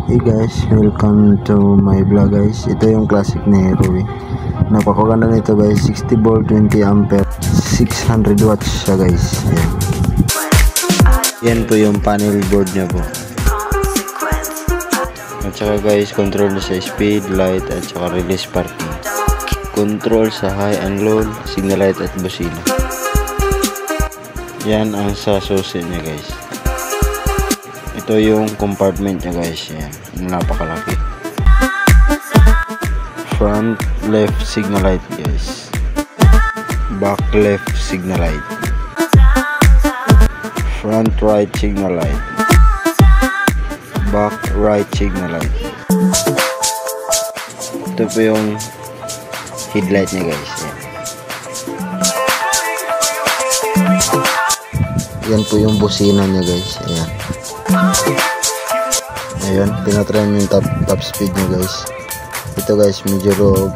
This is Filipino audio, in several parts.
Hey guys, welcome to my vlog guys. Ito yung classic ni Rui. Napakaganda nito guys, 60 volt, 20 ampere, 600 watts siya guys. Yan po yung panel board niya po. At saka guys, control sa speed, light at saka release parking. Control sa high and low, signal light at busina. Yan ang sa susi niya guys. Ito yung compartment niya guys. Yan, napakalaki. Front left signal light guys. Back left signal light. Front right signal light. Back right signal light. Ito po yung headlight niya guys. Yan po yung busina niya guys. Ayan. Ayan, tinatry yung top speed niya guys. Ito guys, medyo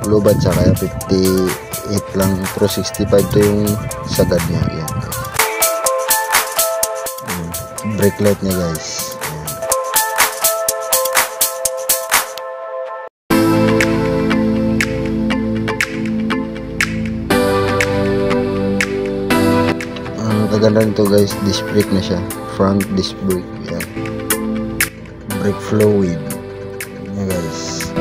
low bad sa kaya 58 lang, pero 65 to yung sagad niya. Ayan guys. Ayan. Brake light niya guys. Maganda nito guys, disc brake na siya, front disc brake. Yan, brake fluid. Yan guys.